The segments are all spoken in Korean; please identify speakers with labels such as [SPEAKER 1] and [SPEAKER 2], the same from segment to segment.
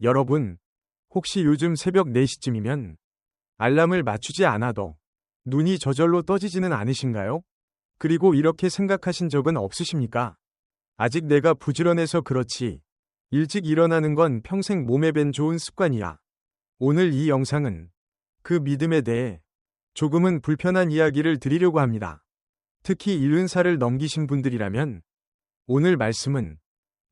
[SPEAKER 1] 여러분, 혹시 요즘 새벽 4시쯤이면 알람을 맞추지 않아도 눈이 저절로 떠지지는 않으신가요? 그리고 이렇게 생각하신 적은 없으십니까? 아직 내가 부지런해서 그렇지. 일찍 일어나는 건 평생 몸에 밴 좋은 습관이야. 오늘 이 영상은 그 믿음에 대해 조금은 불편한 이야기를 드리려고 합니다. 특히 70살을 넘기신 분들이라면 오늘 말씀은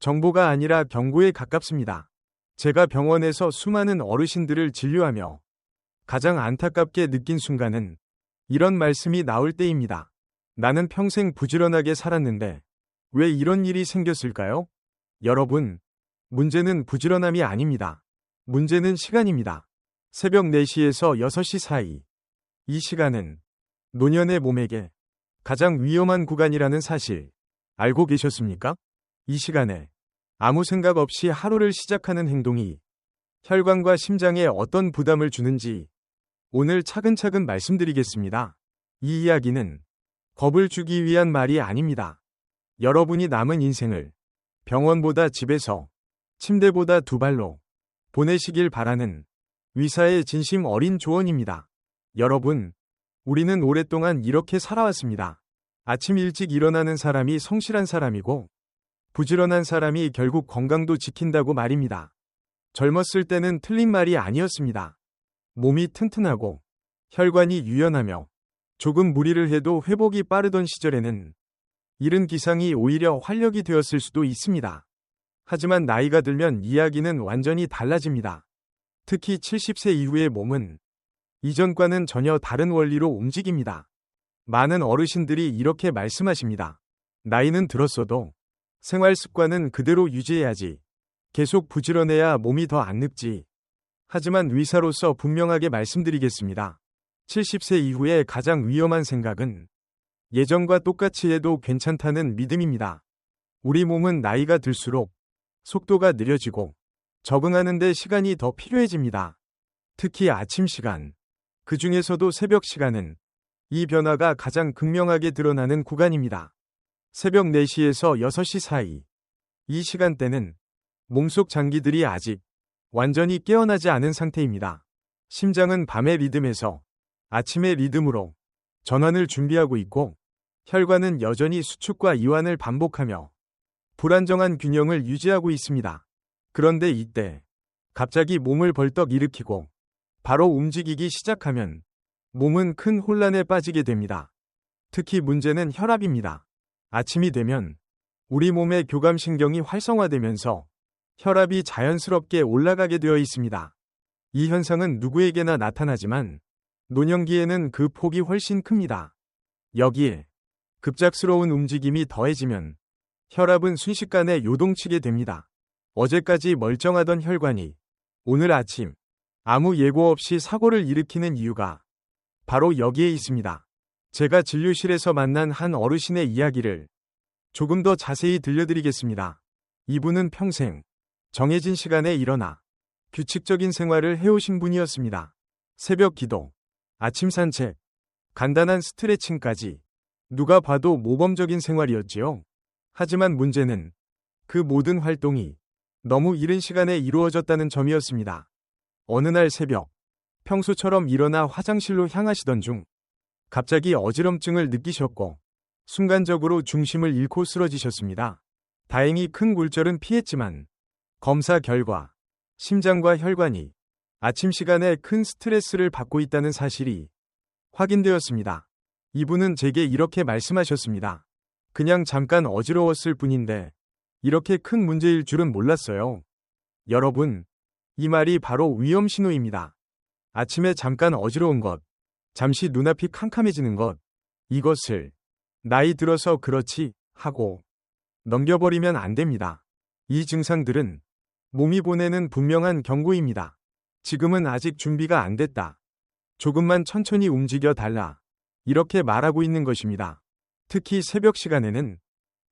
[SPEAKER 1] 정보가 아니라 경고에 가깝습니다. 제가 병원에서 수많은 어르신들을 진료하며 가장 안타깝게 느낀 순간은 이런 말씀이 나올 때입니다. 나는 평생 부지런하게 살았는데 왜 이런 일이 생겼을까요? 여러분, 문제는 부지런함이 아닙니다. 문제는 시간입니다. 새벽 4시에서 6시 사이. 이 시간은 노년의 몸에게 가장 위험한 구간이라는 사실 알고 계셨습니까? 이 시간에 아무 생각 없이 하루를 시작하는 행동이 혈관과 심장에 어떤 부담을 주는지 오늘 차근차근 말씀드리겠습니다. 이 이야기는 겁을 주기 위한 말이 아닙니다. 여러분이 남은 인생을 병원보다 집에서, 침대보다 두 발로 보내시길 바라는 의사의 진심 어린 조언입니다. 여러분, 우리는 오랫동안 이렇게 살아왔습니다. 아침 일찍 일어나는 사람이 성실한 사람이고, 부지런한 사람이 결국 건강도 지킨다고 말입니다. 젊었을 때는 틀린 말이 아니었습니다. 몸이 튼튼하고, 혈관이 유연하며, 조금 무리를 해도 회복이 빠르던 시절에는 이른 기상이 오히려 활력이 되었을 수도 있습니다. 하지만 나이가 들면 이야기는 완전히 달라집니다. 특히 70세 이후의 몸은 이전과는 전혀 다른 원리로 움직입니다. 많은 어르신들이 이렇게 말씀하십니다. 나이는 들었어도 생활 습관은 그대로 유지해야지. 계속 부지런해야 몸이 더 안 늙지. 하지만 의사로서 분명하게 말씀드리겠습니다. 70세 이후에 가장 위험한 생각은 예전과 똑같이 해도 괜찮다는 믿음입니다. 우리 몸은 나이가 들수록 속도가 느려지고 적응하는 데 시간이 더 필요해집니다. 특히 아침 시간, 그 중에서도 새벽 시간은 이 변화가 가장 극명하게 드러나는 구간입니다. 새벽 4시에서 6시 사이. 이 시간대는 몸속 장기들이 아직 완전히 깨어나지 않은 상태입니다. 심장은 밤의 리듬에서 아침의 리듬으로 전환을 준비하고 있고, 혈관은 여전히 수축과 이완을 반복하며 불안정한 균형을 유지하고 있습니다. 그런데 이때 갑자기 몸을 벌떡 일으키고 바로 움직이기 시작하면 몸은 큰 혼란에 빠지게 됩니다. 특히 문제는 혈압입니다. 아침이 되면 우리 몸의 교감신경이 활성화되면서 혈압이 자연스럽게 올라가게 되어 있습니다. 이 현상은 누구에게나 나타나지만 노년기에는 그 폭이 훨씬 큽니다. 여기에 급작스러운 움직임이 더해지면 혈압은 순식간에 요동치게 됩니다. 어제까지 멀쩡하던 혈관이 오늘 아침 아무 예고 없이 사고를 일으키는 이유가 바로 여기에 있습니다. 제가 진료실에서 만난 한 어르신의 이야기를 조금 더 자세히 들려드리겠습니다. 이분은 평생 정해진 시간에 일어나 규칙적인 생활을 해오신 분이었습니다. 새벽 기도, 아침 산책, 간단한 스트레칭까지 누가 봐도 모범적인 생활이었지요. 하지만 문제는 그 모든 활동이 너무 이른 시간에 이루어졌다는 점이었습니다. 어느 날 새벽, 평소처럼 일어나 화장실로 향하시던 중 갑자기 어지럼증을 느끼셨고 순간적으로 중심을 잃고 쓰러지셨습니다. 다행히 큰 골절은 피했지만 검사 결과 심장과 혈관이 아침 시간에 큰 스트레스를 받고 있다는 사실이 확인되었습니다. 이분은 제게 이렇게 말씀하셨습니다. 그냥 잠깐 어지러웠을 뿐인데 이렇게 큰 문제일 줄은 몰랐어요. 여러분, 이 말이 바로 위험 신호입니다. 아침에 잠깐 어지러운 것, 잠시 눈앞이 캄캄해지는 것, 이것을 나이 들어서 그렇지 하고 넘겨버리면 안 됩니다. 이 증상들은 몸이 보내는 분명한 경고입니다. 지금은 아직 준비가 안 됐다. 조금만 천천히 움직여 달라. 이렇게 말하고 있는 것입니다. 특히 새벽 시간에는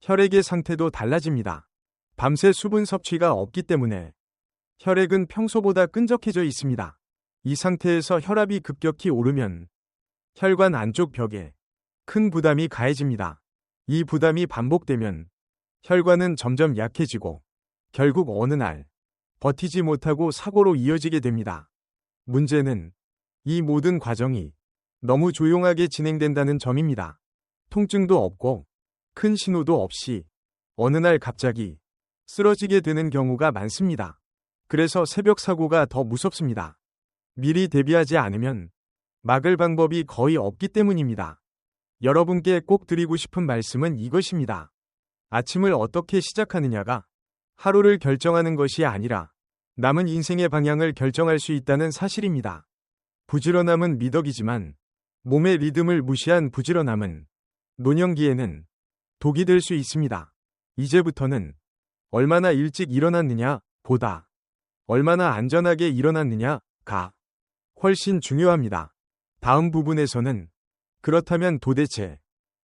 [SPEAKER 1] 혈액의 상태도 달라집니다. 밤새 수분 섭취가 없기 때문에 혈액은 평소보다 끈적해져 있습니다. 이 상태에서 혈압이 급격히 오르면 혈관 안쪽 벽에 큰 부담이 가해집니다. 이 부담이 반복되면 혈관은 점점 약해지고 결국 어느 날 버티지 못하고 사고로 이어지게 됩니다. 문제는 이 모든 과정이 너무 조용하게 진행된다는 점입니다. 통증도 없고 큰 신호도 없이 어느 날 갑자기 쓰러지게 되는 경우가 많습니다. 그래서 새벽 사고가 더 무섭습니다. 미리 대비하지 않으면 막을 방법이 거의 없기 때문입니다. 여러분께 꼭 드리고 싶은 말씀은 이것입니다. 아침을 어떻게 시작하느냐가 하루를 결정하는 것이 아니라 남은 인생의 방향을 결정할 수 있다는 사실입니다. 부지런함은 미덕이지만 몸의 리듬을 무시한 부지런함은 노년기에는 독이 될 수 있습니다. 이제부터는 얼마나 일찍 일어났느냐 보다 얼마나 안전하게 일어났느냐가 훨씬 중요합니다. 다음 부분에서는 그렇다면 도대체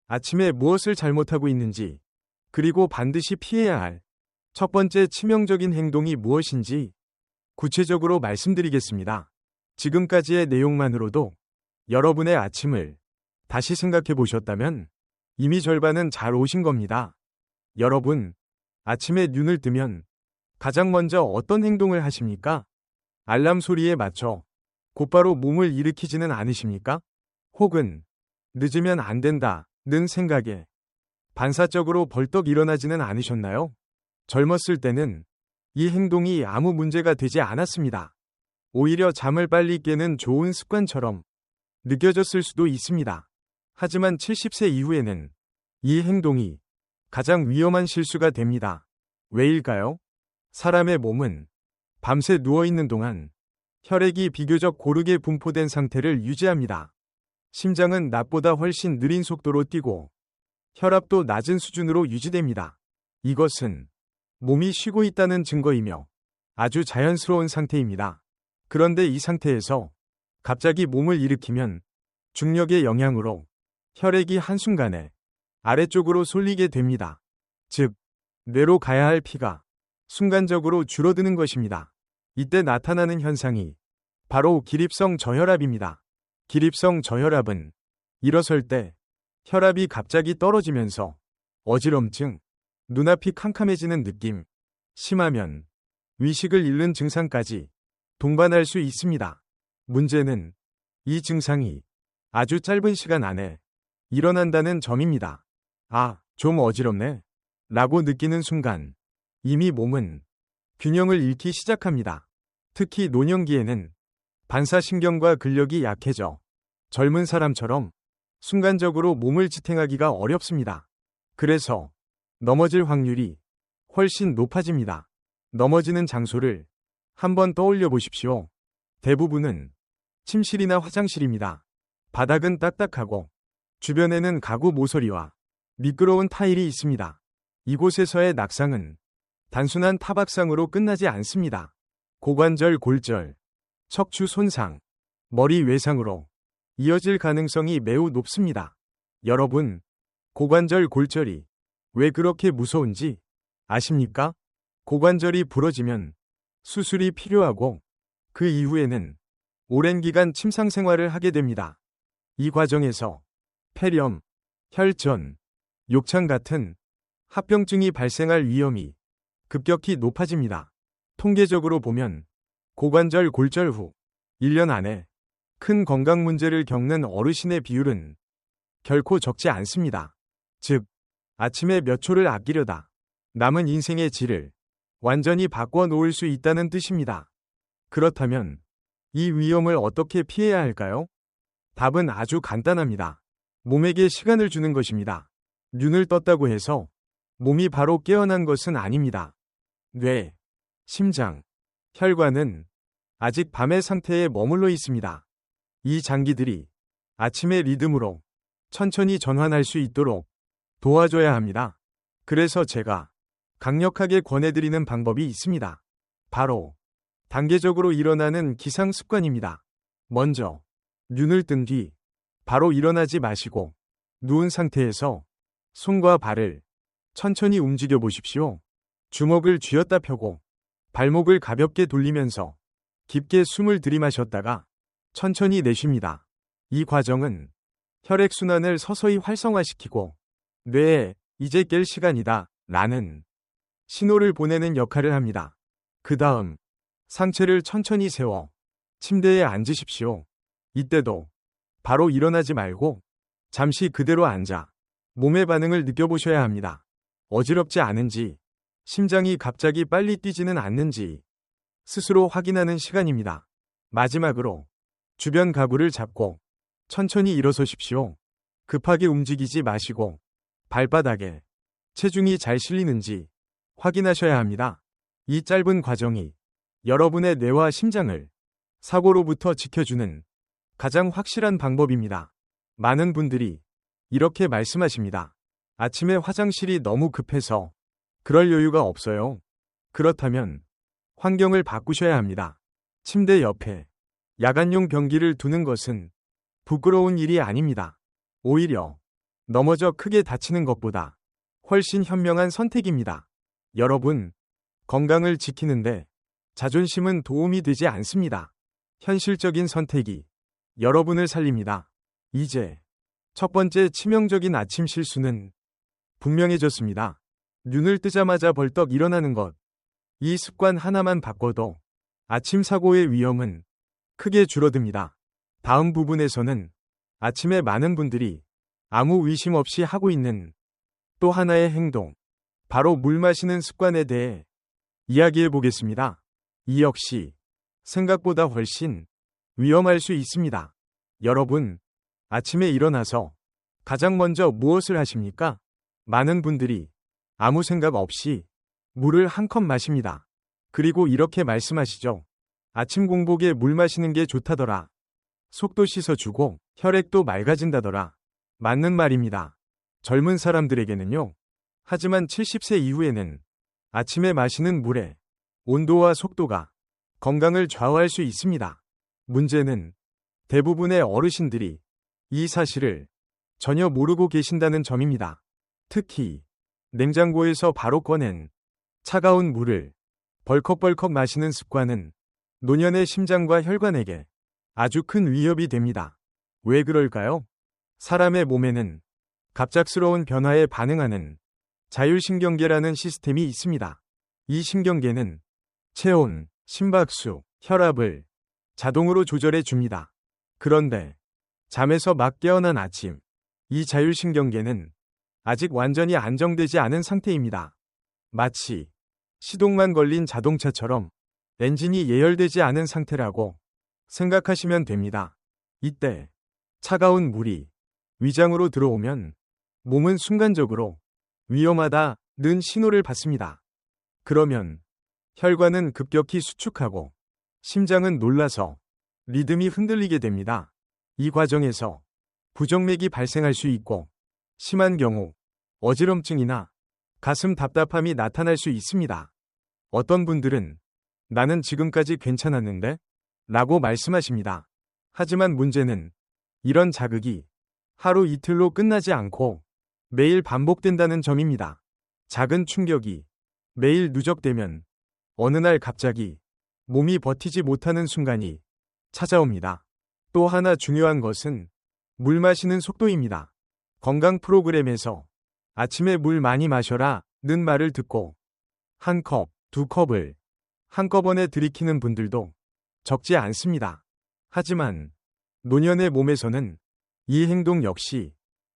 [SPEAKER 1] 아침에 무엇을 잘못하고 있는지, 그리고 반드시 피해야 할 첫 번째 치명적인 행동이 무엇인지 구체적으로 말씀드리겠습니다. 지금까지의 내용만으로도 여러분의 아침을 다시 생각해 보셨다면 이미 절반은 잘 오신 겁니다. 여러분, 아침에 눈을 뜨면 가장 먼저 어떤 행동을 하십니까? 알람 소리에 맞춰 곧바로 몸을 일으키지는 않으십니까? 혹은 늦으면 안 된다는 생각에 반사적으로 벌떡 일어나지는 않으셨나요? 젊었을 때는 이 행동이 아무 문제가 되지 않았습니다. 오히려 잠을 빨리 깨는 좋은 습관처럼 느껴졌을 수도 있습니다. 하지만 70세 이후에는 이 행동이 가장 위험한 실수가 됩니다. 왜일까요? 사람의 몸은 밤새 누워있는 동안 혈액이 비교적 고르게 분포된 상태를 유지합니다. 심장은 낮보다 훨씬 느린 속도로 뛰고 혈압도 낮은 수준으로 유지됩니다. 이것은 몸이 쉬고 있다는 증거이며 아주 자연스러운 상태입니다. 그런데 이 상태에서 갑자기 몸을 일으키면 중력의 영향으로 혈액이 한순간에 아래쪽으로 쏠리게 됩니다. 즉, 뇌로 가야 할 피가 순간적으로 줄어드는 것입니다. 이때 나타나는 현상이 바로 기립성 저혈압입니다. 기립성 저혈압은 일어설 때 혈압이 갑자기 떨어지면서 어지럼증, 눈앞이 캄캄해지는 느낌, 심하면 의식을 잃는 증상까지 동반할 수 있습니다. 문제는 이 증상이 아주 짧은 시간 안에 일어난다는 점입니다. 아, 좀 어지럽네 라고 느끼는 순간 이미 몸은 균형을 잃기 시작합니다. 특히 노년기에는 반사신경과 근력이 약해져 젊은 사람처럼 순간적으로 몸을 지탱하기가 어렵습니다. 그래서 넘어질 확률이 훨씬 높아집니다. 넘어지는 장소를 한번 떠올려 보십시오. 대부분은 침실이나 화장실입니다. 바닥은 딱딱하고 주변에는 가구 모서리와 미끄러운 타일이 있습니다. 이곳에서의 낙상은 단순한 타박상으로 끝나지 않습니다. 고관절 골절, 척추 손상, 머리 외상으로 이어질 가능성이 매우 높습니다. 여러분, 고관절 골절이 왜 그렇게 무서운지 아십니까? 고관절이 부러지면 수술이 필요하고 그 이후에는 오랜 기간 침상 생활을 하게 됩니다. 이 과정에서 폐렴, 혈전, 욕창 같은 합병증이 발생할 위험이 급격히 높아집니다. 통계적으로 보면 고관절 골절 후 1년 안에 큰 건강 문제를 겪는 어르신의 비율은 결코 적지 않습니다. 즉, 아침에 몇 초를 아끼려다 남은 인생의 질을 완전히 바꿔 놓을 수 있다는 뜻입니다. 그렇다면 이 위험을 어떻게 피해야 할까요? 답은 아주 간단합니다. 몸에게 시간을 주는 것입니다. 눈을 떴다고 해서 몸이 바로 깨어난 것은 아닙니다. 뇌, 심장, 혈관은 아직 밤의 상태에 머물러 있습니다. 이 장기들이 아침의 리듬으로 천천히 전환할 수 있도록 도와줘야 합니다. 그래서 제가 강력하게 권해드리는 방법이 있습니다. 바로 단계적으로 일어나는 기상 습관입니다. 먼저 눈을 뜬 뒤 바로 일어나지 마시고 누운 상태에서 손과 발을 천천히 움직여 보십시오. 주먹을 쥐었다 펴고 발목을 가볍게 돌리면서 깊게 숨을 들이마셨다가 천천히 내쉽니다. 이 과정은 혈액순환을 서서히 활성화시키고 뇌에 이제 깰 시간이다 라는 신호를 보내는 역할을 합니다. 그 다음 상체를 천천히 세워 침대에 앉으십시오. 이때도 바로 일어나지 말고 잠시 그대로 앉아 몸의 반응을 느껴보셔야 합니다. 어지럽지 않은지, 심장이 갑자기 빨리 뛰지는 않는지 스스로 확인하는 시간입니다. 마지막으로 주변 가구를 잡고 천천히 일어서십시오. 급하게 움직이지 마시고 발바닥에 체중이 잘 실리는지 확인하셔야 합니다. 이 짧은 과정이 여러분의 뇌와 심장을 사고로부터 지켜주는 가장 확실한 방법입니다. 많은 분들이 이렇게 말씀하십니다. 아침에 화장실이 너무 급해서 그럴 여유가 없어요. 그렇다면 환경을 바꾸셔야 합니다. 침대 옆에 야간용 변기를 두는 것은 부끄러운 일이 아닙니다. 오히려 넘어져 크게 다치는 것보다 훨씬 현명한 선택입니다. 여러분, 건강을 지키는데 자존심은 도움이 되지 않습니다. 현실적인 선택이 여러분을 살립니다. 이제 첫 번째 치명적인 아침 실수는 분명해졌습니다. 눈을 뜨자마자 벌떡 일어나는 것. 이 습관 하나만 바꿔도 아침 사고의 위험은 크게 줄어듭니다. 다음 부분에서는 아침에 많은 분들이 아무 의심 없이 하고 있는 또 하나의 행동, 바로 물 마시는 습관에 대해 이야기해 보겠습니다. 이 역시 생각보다 훨씬 위험할 수 있습니다. 여러분, 아침에 일어나서 가장 먼저 무엇을 하십니까? 많은 분들이 아무 생각 없이 물을 한 컵 마십니다. 그리고 이렇게 말씀하시죠. 아침 공복에 물 마시는 게 좋다더라. 속도 씻어주고 혈액도 맑아진다더라. 맞는 말입니다. 젊은 사람들에게는요. 하지만 70세 이후에는 아침에 마시는 물의 온도와 속도가 건강을 좌우할 수 있습니다. 문제는 대부분의 어르신들이 이 사실을 전혀 모르고 계신다는 점입니다. 특히 냉장고에서 바로 꺼낸 차가운 물을 벌컥벌컥 마시는 습관은 노년의 심장과 혈관에게 아주 큰 위협이 됩니다. 왜 그럴까요? 사람의 몸에는 갑작스러운 변화에 반응하는 자율신경계라는 시스템이 있습니다. 이 신경계는 체온, 심박수, 혈압을 자동으로 조절해 줍니다. 그런데 잠에서 막 깨어난 아침, 이 자율신경계는 아직 완전히 안정되지 않은 상태입니다. 마치 시동만 걸린 자동차처럼 엔진이 예열되지 않은 상태라고 생각하시면 됩니다. 이때 차가운 물이 위장으로 들어오면 몸은 순간적으로 위험하다는 신호를 받습니다. 그러면 혈관은 급격히 수축하고 심장은 놀라서 리듬이 흔들리게 됩니다. 이 과정에서 부정맥이 발생할 수 있고 심한 경우 어지럼증이나 가슴 답답함이 나타날 수 있습니다. 어떤 분들은 나는 지금까지 괜찮았는데? 라고 말씀하십니다. 하지만 문제는 이런 자극이 하루 이틀로 끝나지 않고 매일 반복된다는 점입니다. 작은 충격이 매일 누적되면 어느 날 갑자기 몸이 버티지 못하는 순간이 찾아옵니다. 또 하나 중요한 것은 물 마시는 속도입니다. 건강 프로그램에서 아침에 물 많이 마셔라 는 말을 듣고 한 컵, 두 컵을 한꺼번에 들이키는 분들도 적지 않습니다. 하지만 노년의 몸에서는 이 행동 역시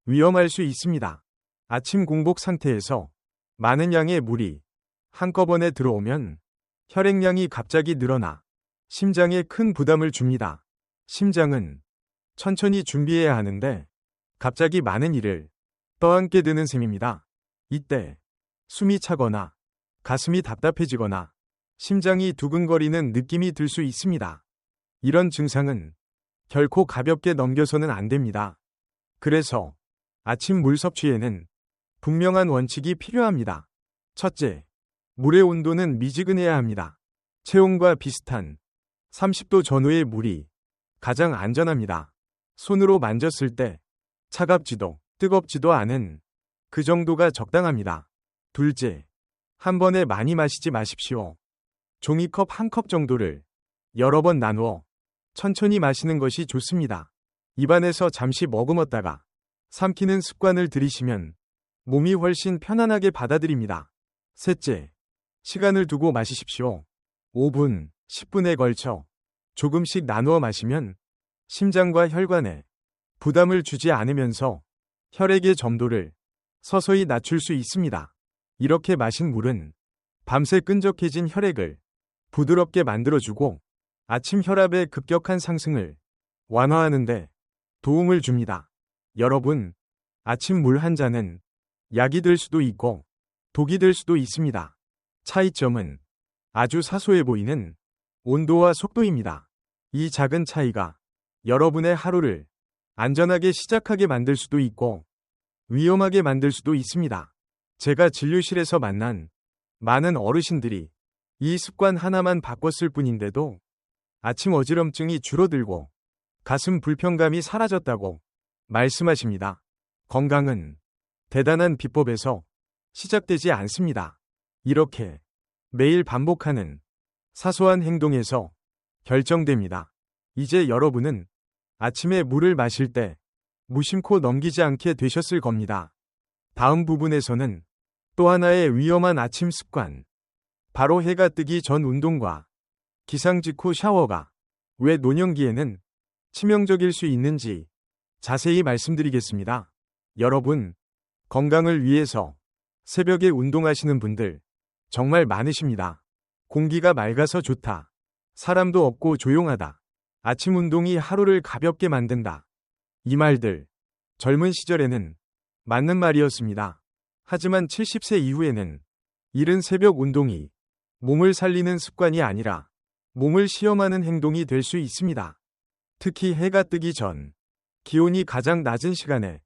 [SPEAKER 1] 위험할 수 있습니다. 아침 공복 상태에서 많은 양의 물이 한꺼번에 들어오면 혈액량이 갑자기 늘어나 심장에 큰 부담을 줍니다. 심장은 천천히 준비해야 하는데 갑자기 많은 일을 떠안게 되는 셈입니다. 이때 숨이 차거나 가슴이 답답해지거나 심장이 두근거리는 느낌이 들 수 있습니다. 이런 증상은 결코 가볍게 넘겨서는 안 됩니다. 그래서 아침 물 섭취에는 분명한 원칙이 필요합니다. 첫째, 물의 온도는 미지근해야 합니다. 체온과 비슷한 30도 전후의 물이 가장 안전합니다. 손으로 만졌을 때 차갑지도 뜨겁지도 않은 그 정도가 적당합니다. 둘째, 한 번에 많이 마시지 마십시오. 종이컵 한 컵 정도를 여러 번 나누어 천천히 마시는 것이 좋습니다. 입안에서 잠시 머금었다가 삼키는 습관을 들이시면 몸이 훨씬 편안하게 받아들입니다. 셋째, 시간을 두고 마시십시오. 5분, 10분에 걸쳐 조금씩 나누어 마시면 심장과 혈관에 부담을 주지 않으면서 혈액의 점도를 서서히 낮출 수 있습니다. 이렇게 마신 물은 밤새 끈적해진 혈액을 부드럽게 만들어주고 아침 혈압의 급격한 상승을 완화하는데 도움을 줍니다. 여러분, 아침 물 한 잔은 약이 될 수도 있고 독이 될 수도 있습니다. 차이점은 아주 사소해 보이는 온도와 속도입니다. 이 작은 차이가 여러분의 하루를 안전하게 시작하게 만들 수도 있고 위험하게 만들 수도 있습니다. 제가 진료실에서 만난 많은 어르신들이 이 습관 하나만 바꿨을 뿐인데도 아침 어지럼증이 줄어들고 가슴 불편감이 사라졌다고 말씀하십니다. 건강은 대단한 비법에서 시작되지 않습니다. 이렇게 매일 반복하는 사소한 행동에서 결정됩니다. 이제 여러분은 아침에 물을 마실 때 무심코 넘기지 않게 되셨을 겁니다. 다음 부분에서는 또 하나의 위험한 아침 습관, 바로 해가 뜨기 전 운동과 기상 직후 샤워가 왜 노년기에는 치명적일 수 있는지 자세히 말씀드리겠습니다. 여러분, 건강을 위해서 새벽에 운동하시는 분들 정말 많으십니다. 공기가 맑아서 좋다. 사람도 없고 조용하다. 아침 운동이 하루를 가볍게 만든다. 이 말들, 젊은 시절에는 맞는 말이었습니다. 하지만 70세 이후에는 이른 새벽 운동이 몸을 살리는 습관이 아니라 몸을 시험하는 행동이 될 수 있습니다. 특히 해가 뜨기 전, 기온이 가장 낮은 시간에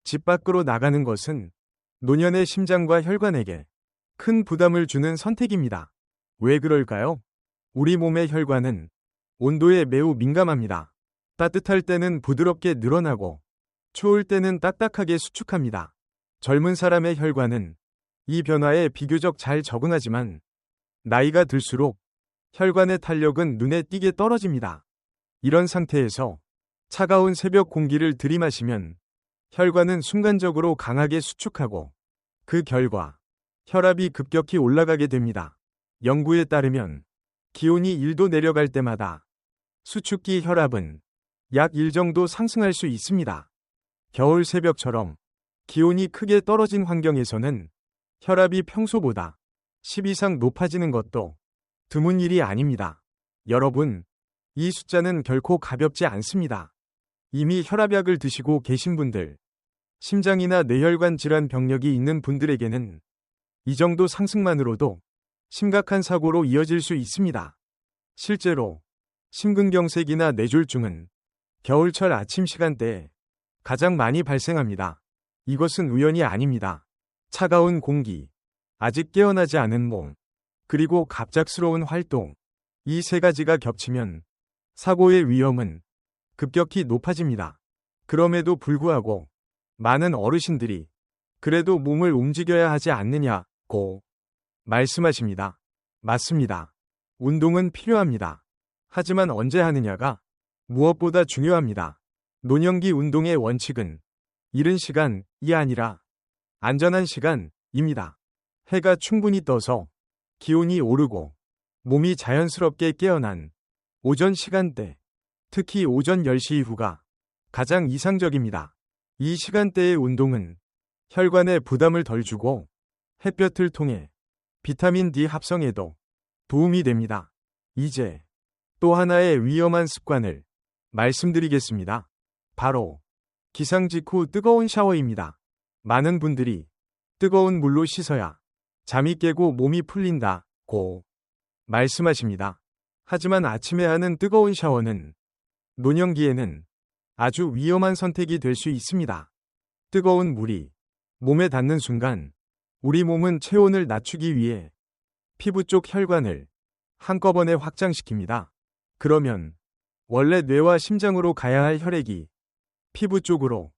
[SPEAKER 1] 집 밖으로 나가는 것은 노년의 심장과 혈관에게 큰 부담을 주는 선택입니다. 왜 그럴까요? 우리 몸의 혈관은 온도에 매우 민감합니다. 따뜻할 때는 부드럽게 늘어나고 추울 때는 딱딱하게 수축합니다. 젊은 사람의 혈관은 이 변화에 비교적 잘 적응하지만 나이가 들수록 혈관의 탄력은 눈에 띄게 떨어집니다. 이런 상태에서 차가운 새벽 공기를 들이마시면 혈관은 순간적으로 강하게 수축하고 그 결과 혈압이 급격히 올라가게 됩니다. 연구에 따르면 기온이 1도 내려갈 때마다 수축기 혈압은 약 1 정도 상승할 수 있습니다. 겨울 새벽처럼 기온이 크게 떨어진 환경에서는 혈압이 평소보다 10 이상 높아지는 것도 드문 일이 아닙니다. 여러분, 이 숫자는 결코 가볍지 않습니다. 이미 혈압약을 드시고 계신 분들, 심장이나 뇌혈관 질환 병력이 있는 분들에게는 이 정도 상승만으로도 심각한 사고로 이어질 수 있습니다. 실제로 심근경색이나 뇌졸중은 겨울철 아침 시간대에 가장 많이 발생합니다. 이것은 우연이 아닙니다. 차가운 공기, 아직 깨어나지 않은 몸, 그리고 갑작스러운 활동, 이 세 가지가 겹치면 사고의 위험은 급격히 높아집니다. 그럼에도 불구하고 많은 어르신들이 그래도 몸을 움직여야 하지 않느냐고 말씀하십니다. 맞습니다. 운동은 필요합니다. 하지만 언제 하느냐가 무엇보다 중요합니다. 노년기 운동의 원칙은 이른 시간이 아니라 안전한 시간입니다. 해가 충분히 떠서 기온이 오르고 몸이 자연스럽게 깨어난 오전 시간대, 특히 오전 10시 이후가 가장 이상적입니다. 이 시간대의 운동은 혈관에 부담을 덜 주고 햇볕을 통해 비타민 D 합성에도 도움이 됩니다. 이제 또 하나의 위험한 습관을 말씀드리겠습니다. 바로 기상 직후 뜨거운 샤워입니다. 많은 분들이 뜨거운 물로 씻어야 잠이 깨고 몸이 풀린다고 말씀하십니다. 하지만 아침에 하는 뜨거운 샤워는 노년기에는 아주 위험한 선택이 될 수 있습니다. 뜨거운 물이 몸에 닿는 순간 우리 몸은 체온을 낮추기 위해 피부 쪽 혈관을 한꺼번에 확장시킵니다. 그러면 원래 뇌와 심장으로 가야 할 혈액이 피부 쪽으로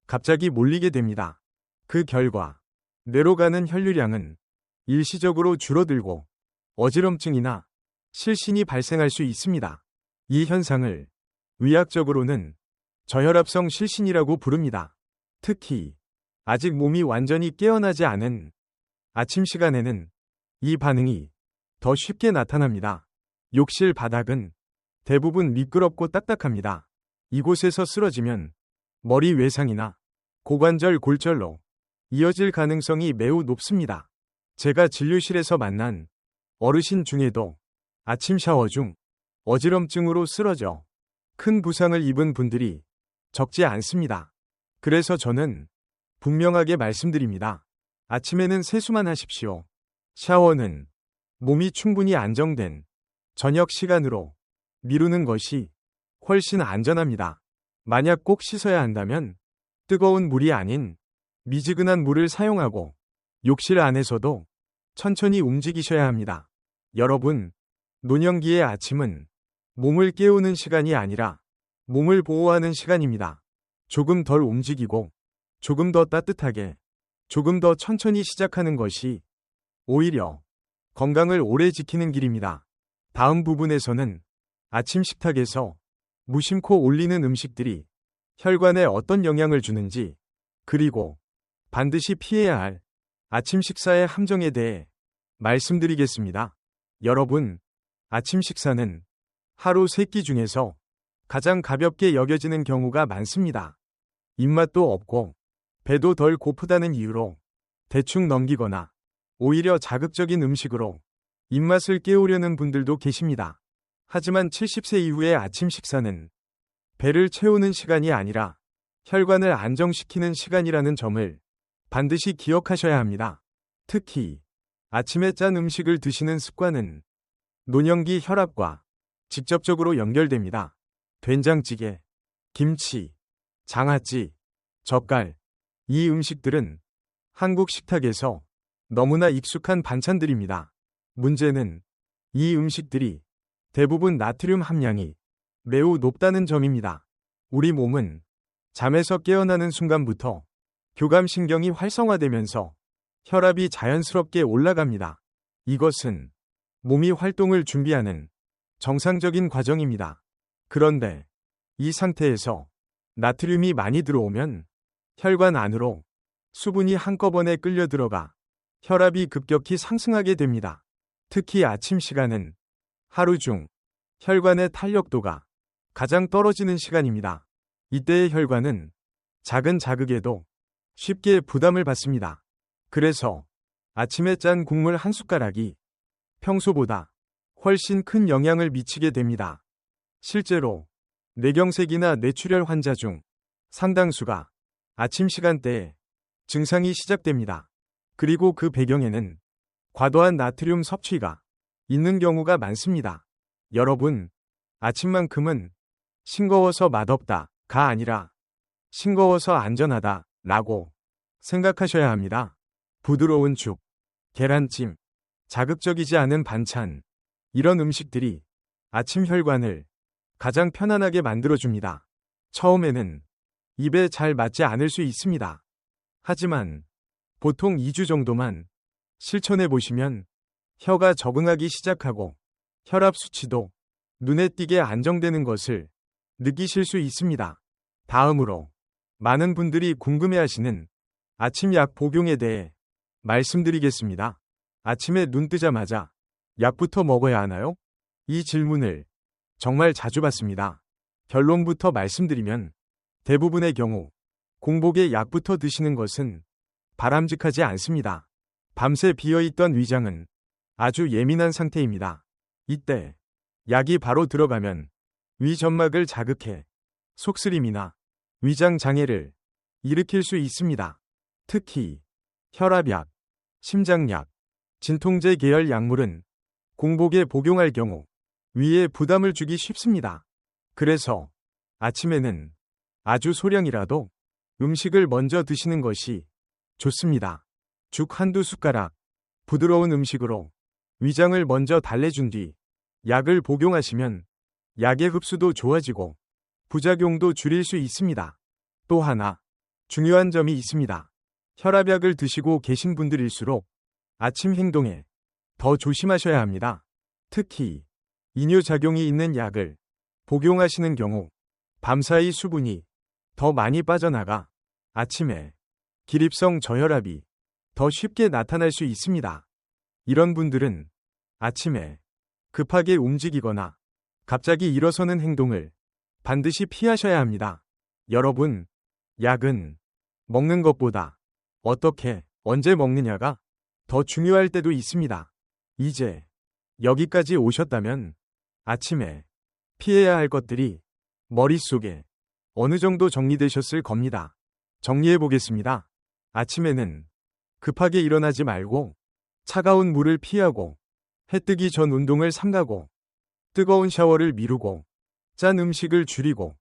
[SPEAKER 1] 갑자기 몰리게 됩니다. 그 결과 뇌로 가는 혈류량은 일시적으로 줄어들고 어지럼증이나 실신이 발생할 수 있습니다. 이 현상을 의학적으로는 저혈압성 실신이라고 부릅니다. 특히 아직 몸이 완전히 깨어나지 않은 아침 시간에는 이 반응이 더 쉽게 나타납니다. 욕실 바닥은 대부분 미끄럽고 딱딱합니다. 이곳에서 쓰러지면 머리 외상이나 고관절 골절로 이어질 가능성이 매우 높습니다. 제가 진료실에서 만난 어르신 중에도 아침 샤워 중 어지럼증으로 쓰러져 큰 부상을 입은 분들이 적지 않습니다. 그래서 저는 분명하게 말씀드립니다. 아침에는 세수만 하십시오. 샤워는 몸이 충분히 안정된 저녁 시간으로 미루는 것이 훨씬 안전합니다. 만약 꼭 씻어야 한다면 뜨거운 물이 아닌 미지근한 물을 사용하고 욕실 안에서도 천천히 움직이셔야 합니다. 여러분, 노년기의 아침은 몸을 깨우는 시간이 아니라 몸을 보호하는 시간입니다. 조금 덜 움직이고 조금 더 따뜻하게 조금 더 천천히 시작하는 것이 오히려 건강을 오래 지키는 길입니다. 다음 부분에서는 아침 식탁에서 무심코 올리는 음식들이 혈관에 어떤 영향을 주는지, 그리고 반드시 피해야 할 아침 식사의 함정에 대해 말씀드리겠습니다. 여러분, 아침 식사는 하루 3끼 중에서 가장 가볍게 여겨지는 경우가 많습니다. 입맛도 없고 배도 덜 고프다는 이유로 대충 넘기거나 오히려 자극적인 음식으로 입맛을 깨우려는 분들도 계십니다. 하지만 70세 이후의 아침 식사는 배를 채우는 시간이 아니라 혈관을 안정시키는 시간이라는 점을 반드시 기억하셔야 합니다. 특히 아침에 짠 음식을 드시는 습관은 노년기 혈압과 직접적으로 연결됩니다. 된장찌개, 김치, 장아찌, 젓갈, 이 음식들은 한국 식탁에서 너무나 익숙한 반찬들입니다. 문제는 이 음식들이 대부분 나트륨 함량이 매우 높다는 점입니다. 우리 몸은 잠에서 깨어나는 순간부터 교감신경이 활성화되면서 혈압이 자연스럽게 올라갑니다. 이것은 몸이 활동을 준비하는 정상적인 과정입니다. 그런데 이 상태에서 나트륨이 많이 들어오면 혈관 안으로 수분이 한꺼번에 끌려 들어가 혈압이 급격히 상승하게 됩니다. 특히 아침 시간은 하루 중 혈관의 탄력도가 가장 떨어지는 시간입니다. 이때의 혈관은 작은 자극에도 쉽게 부담을 받습니다. 그래서 아침에 짠 국물 한 숟가락이 평소보다 훨씬 큰 영향을 미치게 됩니다. 실제로 뇌경색이나 뇌출혈 환자 중 상당수가 아침 시간대에 증상이 시작됩니다. 그리고 그 배경에는 과도한 나트륨 섭취가 있는 경우가 많습니다. 여러분, 아침만큼은 싱거워서 맛없다가 아니라 싱거워서 안전하다 라고 생각하셔야 합니다. 부드러운 죽, 계란찜, 자극적이지 않은 반찬, 이런 음식들이 아침 혈관을 가장 편안하게 만들어줍니다. 처음에는 입에 잘 맞지 않을 수 있습니다. 하지만 보통 2주 정도만 실천해 보시면 혀가 적응하기 시작하고 혈압 수치도 눈에 띄게 안정되는 것을 느끼실 수 있습니다. 다음으로 많은 분들이 궁금해하시는 아침 약 복용에 대해 말씀드리겠습니다. 아침에 눈 뜨자마자 약부터 먹어야 하나요? 이 질문을 정말 자주 받습니다. 결론부터 말씀드리면 대부분의 경우 공복에 약부터 드시는 것은 바람직하지 않습니다. 밤새 비어있던 위장은 아주 예민한 상태입니다. 이때 약이 바로 들어가면 위 점막을 자극해 속쓰림이나 위장 장애를 일으킬 수 있습니다. 특히 혈압약, 심장약, 진통제 계열 약물은 공복에 복용할 경우 위에 부담을 주기 쉽습니다. 그래서 아침에는 아주 소량이라도 음식을 먼저 드시는 것이 좋습니다. 죽 한두 숟가락, 부드러운 음식으로 위장을 먼저 달래준 뒤 약을 복용하시면 약의 흡수도 좋아지고 부작용도 줄일 수 있습니다. 또 하나 중요한 점이 있습니다. 혈압약을 드시고 계신 분들일수록 아침 행동에 더 조심하셔야 합니다. 특히 이뇨작용이 있는 약을 복용하시는 경우 밤사이 수분이 더 많이 빠져나가 아침에 기립성 저혈압이 더 쉽게 나타날 수 있습니다. 이런 분들은 아침에 급하게 움직이거나 갑자기 일어서는 행동을 반드시 피하셔야 합니다. 여러분, 약은 먹는 것보다 어떻게, 언제 먹느냐가 더 중요할 때도 있습니다. 이제 여기까지 오셨다면 아침에 피해야 할 것들이 머릿속에 어느 정도 정리되셨을 겁니다. 정리해 보겠습니다. 아침에는 급하게 일어나지 말고 차가운 물을 피하고 해 뜨기 전 운동을 삼가고 뜨거운 샤워를 미루고 짠 음식을 줄이고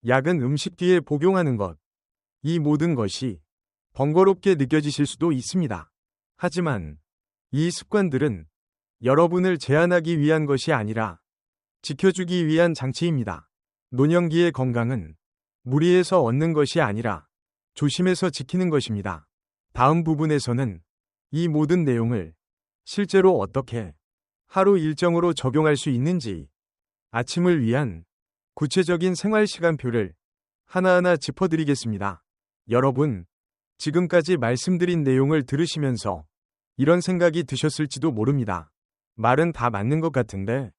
[SPEAKER 1] 약은 음식 뒤에 복용하는 것. 이 모든 것이 번거롭게 느껴지실 수도 있습니다. 하지만 이 습관들은 여러분을 제한하기 위한 것이 아니라 지켜주기 위한 장치입니다. 노년기의 건강은 무리해서 얻는 것이 아니라 조심해서 지키는 것입니다. 다음 부분에서는 이 모든 내용을 실제로 어떻게 하루 일정으로 적용할 수 있는지, 아침을 위한 구체적인 생활 시간표를 하나하나 짚어드리겠습니다. 여러분, 지금까지 말씀드린 내용을 들으시면서 이런 생각이 드셨을지도 모릅니다. 말은 다 맞는 것 같은데,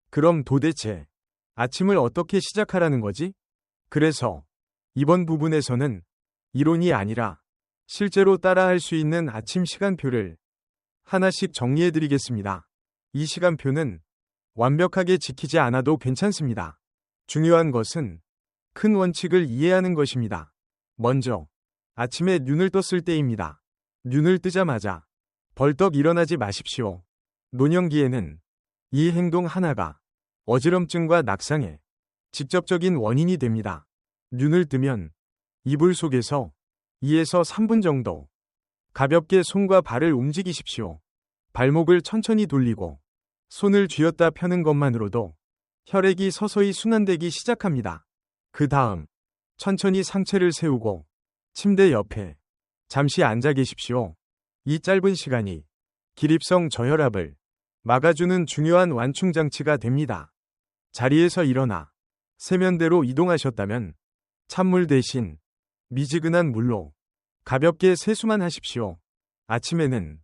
[SPEAKER 1] 그럼 도대체 아침을 어떻게 시작하라는 거지? 그래서 이번 부분에서는 이론이 아니라 실제로 따라할 수 있는 아침 시간표를 하나씩 정리해드리겠습니다. 이 시간표는 완벽하게 지키지 않아도 괜찮습니다. 중요한 것은 큰 원칙을 이해하는 것입니다. 먼저, 아침에 눈을 떴을 때입니다. 눈을 뜨자마자 벌떡 일어나지 마십시오. 노년기에는 이 행동 하나가 어지럼증과 낙상의 직접적인 원인이 됩니다. 눈을 뜨면 이불 속에서 2에서 3분 정도 가볍게 손과 발을 움직이십시오. 발목을 천천히 돌리고 손을 쥐었다 펴는 것만으로도 혈액이 서서히 순환되기 시작합니다. 그 다음 천천히 상체를 세우고 침대 옆에 잠시 앉아 계십시오. 이 짧은 시간이 기립성 저혈압을 막아주는 중요한 완충장치가 됩니다. 자리에서 일어나 세면대로 이동하셨다면 찬물 대신 미지근한 물로 가볍게 세수만 하십시오. 아침에는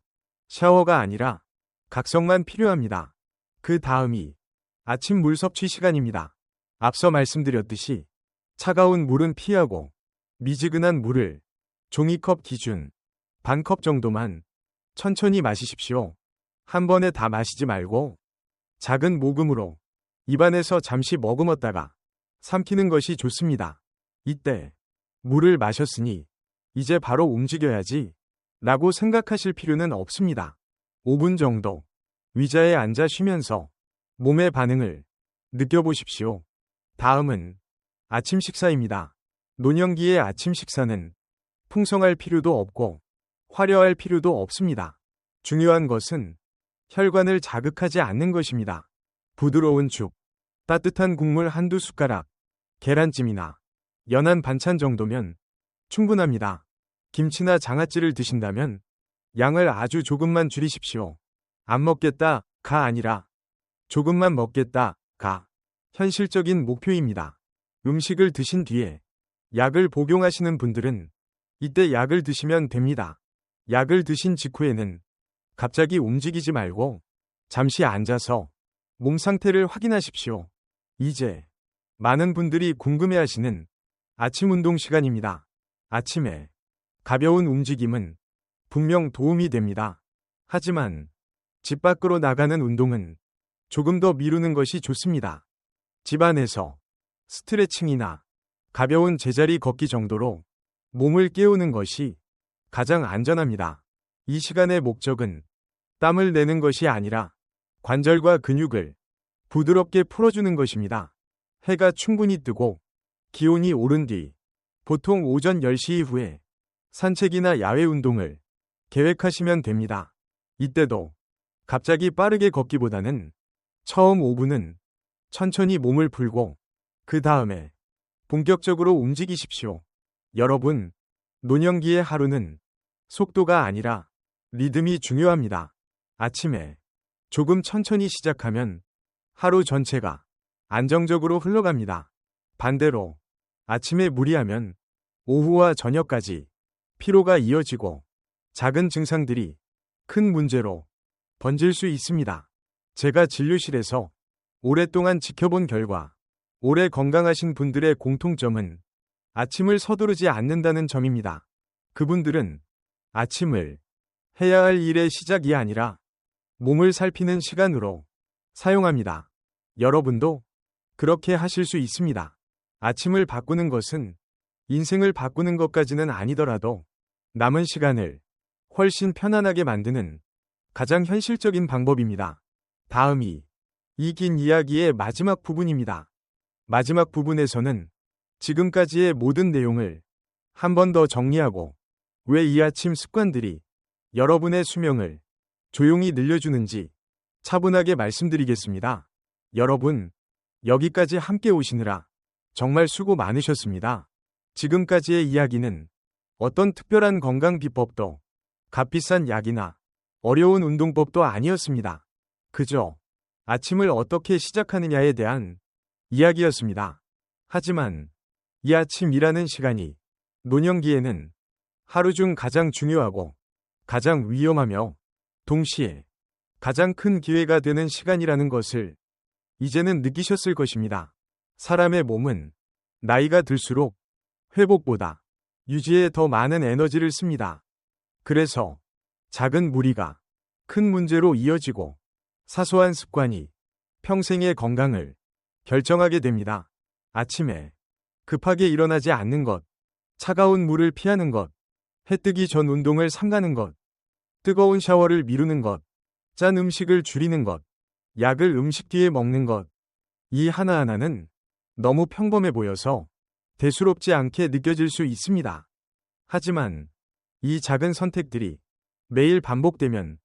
[SPEAKER 1] 샤워가 아니라 각성만 필요합니다. 그 다음이 아침 물 섭취 시간입니다. 앞서 말씀드렸듯이 차가운 물은 피하고 미지근한 물을 종이컵 기준 반컵 정도만 천천히 마시십시오. 한 번에 다 마시지 말고 작은 모금으로 입안에서 잠시 머금었다가 삼키는 것이 좋습니다. 이때 물을 마셨으니 이제 바로 움직여야지 라고 생각하실 필요는 없습니다. 5분 정도 의자에 앉아 쉬면서 몸의 반응을 느껴보십시오. 다음은 아침 식사입니다. 노년기의 아침 식사는 풍성할 필요도 없고 화려할 필요도 없습니다. 중요한 것은 혈관을 자극하지 않는 것입니다. 부드러운 죽, 따뜻한 국물 한두 숟가락, 계란찜이나 연한 반찬 정도면 충분합니다. 김치나 장아찌를 드신다면 양을 아주 조금만 줄이십시오. 안 먹겠다, 가 아니라 조금만 먹겠다, 가. 현실적인 목표입니다. 음식을 드신 뒤에 약을 복용하시는 분들은 이때 약을 드시면 됩니다. 약을 드신 직후에는 갑자기 움직이지 말고 잠시 앉아서 몸 상태를 확인하십시오. 이제 많은 분들이 궁금해하시는 아침 운동 시간입니다. 아침에 가벼운 움직임은 분명 도움이 됩니다. 하지만 집 밖으로 나가는 운동은 조금 더 미루는 것이 좋습니다. 집 안에서 스트레칭이나 가벼운 제자리 걷기 정도로 몸을 깨우는 것이 가장 안전합니다. 이 시간의 목적은 땀을 내는 것이 아니라 관절과 근육을 부드럽게 풀어주는 것입니다. 해가 충분히 뜨고 기온이 오른 뒤 보통 오전 10시 이후에 산책이나 야외 운동을 계획하시면 됩니다. 이때도 갑자기 빠르게 걷기보다는 처음 5분은 천천히 몸을 풀고 그 다음에 본격적으로 움직이십시오. 여러분, 노년기의 하루는 속도가 아니라 리듬이 중요합니다. 아침에 조금 천천히 시작하면 하루 전체가 안정적으로 흘러갑니다. 반대로 아침에 무리하면 오후와 저녁까지 피로가 이어지고 작은 증상들이 큰 문제로 번질 수 있습니다. 제가 진료실에서 오랫동안 지켜본 결과 오래 건강하신 분들의 공통점은 아침을 서두르지 않는다는 점입니다. 그분들은 아침을 해야 할 일의 시작이 아니라 몸을 살피는 시간으로 사용합니다. 여러분도 그렇게 하실 수 있습니다. 아침을 바꾸는 것은 인생을 바꾸는 것까지는 아니더라도 남은 시간을 훨씬 편안하게 만드는 가장 현실적인 방법입니다. 다음이 이 긴 이야기의 마지막 부분입니다. 마지막 부분에서는 지금까지의 모든 내용을 한 번 더 정리하고 왜 이 아침 습관들이 여러분의 수명을 조용히 늘려주는지 차분하게 말씀드리겠습니다. 여러분, 여기까지 함께 오시느라 정말 수고 많으셨습니다. 지금까지의 이야기는 어떤 특별한 건강 비법도 값비싼 약이나 어려운 운동법도 아니었습니다. 그저 아침을 어떻게 시작하느냐에 대한 이야기였습니다. 하지만 이 아침이라는 시간이 노년기에는 하루 중 가장 중요하고 가장 위험하며 동시에 가장 큰 기회가 되는 시간이라는 것을 이제는 느끼셨을 것입니다. 사람의 몸은 나이가 들수록 회복보다 유지에 더 많은 에너지를 씁니다. 그래서 작은 무리가 큰 문제로 이어지고 사소한 습관이 평생의 건강을 결정하게 됩니다. 아침에 급하게 일어나지 않는 것, 차가운 물을 피하는 것, 해뜨기 전 운동을 삼가는 것, 뜨거운 샤워를 미루는 것, 짠 음식을 줄이는 것, 약을 음식 뒤에 먹는 것. 이 하나하나는 너무 평범해 보여서 대수롭지 않게 느껴질 수 있습니다. 하지만 이 작은 선택들이 매일 반복되면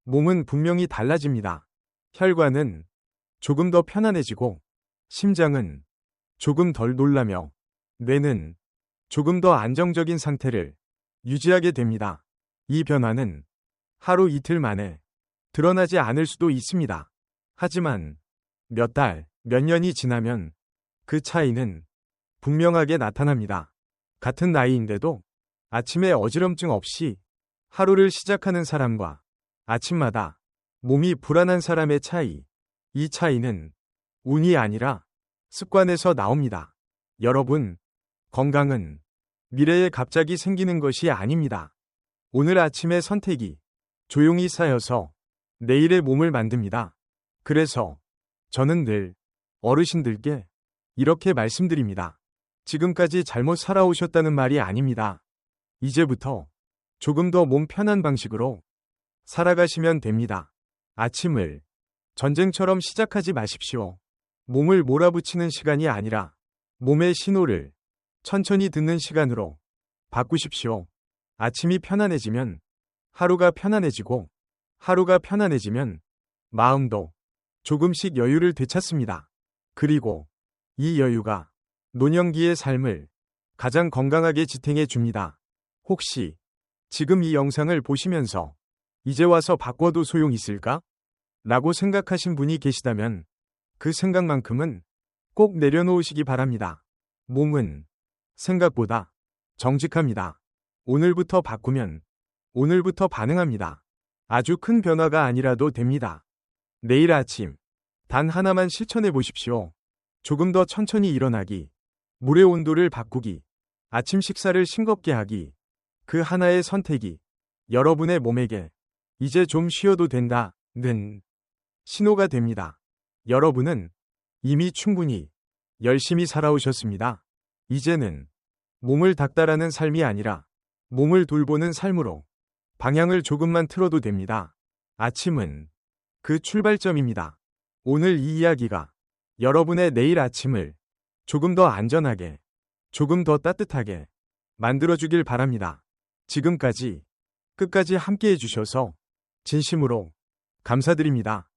[SPEAKER 1] 몸은 분명히 달라집니다. 혈관은 조금 더 편안해지고 심장은 조금 덜 놀라며 뇌는 조금 더 안정적인 상태를 유지하게 됩니다. 이 변화는 하루 이틀 만에 드러나지 않을 수도 있습니다. 하지만 몇 달, 몇 년이 지나면 그 차이는 분명하게 나타납니다. 같은 나이인데도 아침에 어지럼증 없이 하루를 시작하는 사람과 아침마다 몸이 불안한 사람의 차이, 이 차이는 운이 아니라 습관에서 나옵니다. 여러분, 건강은 미래에 갑자기 생기는 것이 아닙니다. 오늘 아침의 선택이 조용히 쌓여서 내일의 몸을 만듭니다. 그래서 저는 늘 어르신들께 이렇게 말씀드립니다. 지금까지 잘못 살아오셨다는 말이 아닙니다. 이제부터 조금 더 몸 편한 방식으로 살아가시면 됩니다. 아침을 전쟁처럼 시작하지 마십시오. 몸을 몰아붙이는 시간이 아니라 몸의 신호를 천천히 듣는 시간으로 바꾸십시오. 아침이 편안해지면 하루가 편안해지고 하루가 편안해지면 마음도 조금씩 여유를 되찾습니다. 그리고 이 여유가 노년기의 삶을 가장 건강하게 지탱해 줍니다. 혹시 지금 이 영상을 보시면서 이제 와서 바꿔도 소용 있을까? 라고 생각하신 분이 계시다면 그 생각만큼은 꼭 내려놓으시기 바랍니다. 몸은 생각보다 정직합니다. 오늘부터 바꾸면 오늘부터 반응합니다. 아주 큰 변화가 아니라도 됩니다. 내일 아침 단 하나만 실천해 보십시오. 조금 더 천천히 일어나기, 물의 온도를 바꾸기, 아침 식사를 싱겁게 하기. 그 하나의 선택이 여러분의 몸에게 이제 좀 쉬어도 된다는 신호가 됩니다. 여러분은 이미 충분히 열심히 살아오셨습니다. 이제는 몸을 닦다라는 삶이 아니라 몸을 돌보는 삶으로 방향을 조금만 틀어도 됩니다. 아침은 그 출발점입니다. 오늘 이 이야기가 여러분의 내일 아침을 조금 더 안전하게, 조금 더 따뜻하게 만들어주길 바랍니다. 지금까지 끝까지 함께 해주셔서 진심으로 감사드립니다.